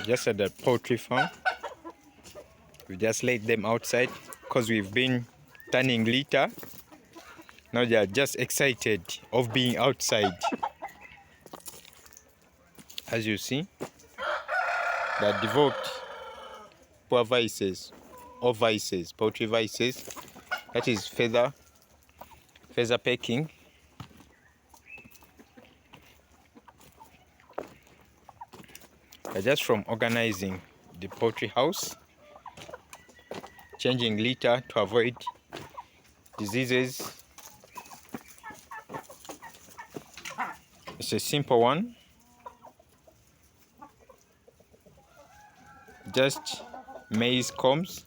Just at the poultry farm. We just let them outside because we've been turning litter. Now they are just excited of being outside. As you see, they are developed poor vices or vices, poultry vices. That is feather pecking. Just from organizing the poultry house, changing litter to avoid diseases. It's a simple one. Just maize combs.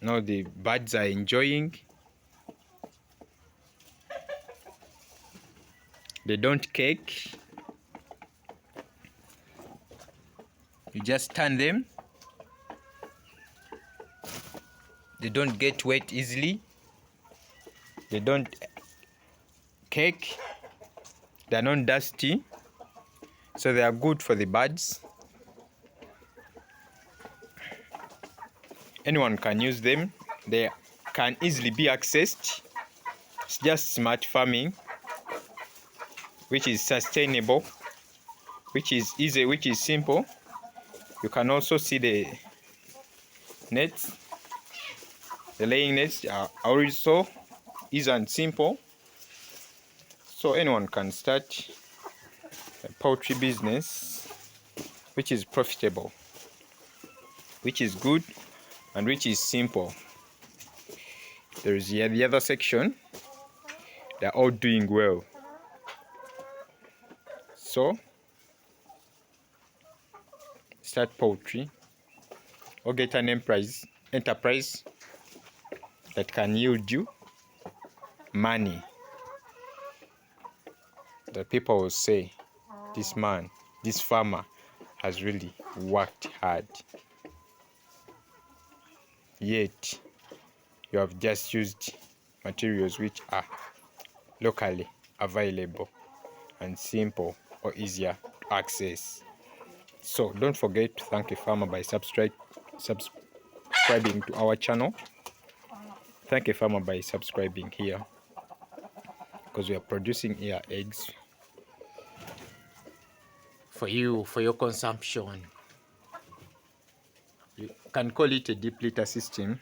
Now the birds are enjoying. They don't cake. You just turn them. They don't get wet easily. They don't cake. They're not dusty. So they are good for the birds. Anyone can use them. They can easily be accessed. It's just smart farming, which is sustainable, which is easy, which is simple. You can also see the nets. The laying nets are also easy and simple. So anyone can start a poultry business, which is profitable, which is good, and which is simple. There is the other section. They're all doing well. So start poultry or get an enterprise that can yield you money. The people will say, this man, this farmer has really worked hard. Yet you have just used materials which are locally available and simple or easier to access. So don't forget to thank a farmer by subscribing to our channel. Thank a farmer by subscribing here, because we are producing here eggs for you, for your consumption. You can call it a deep litter system.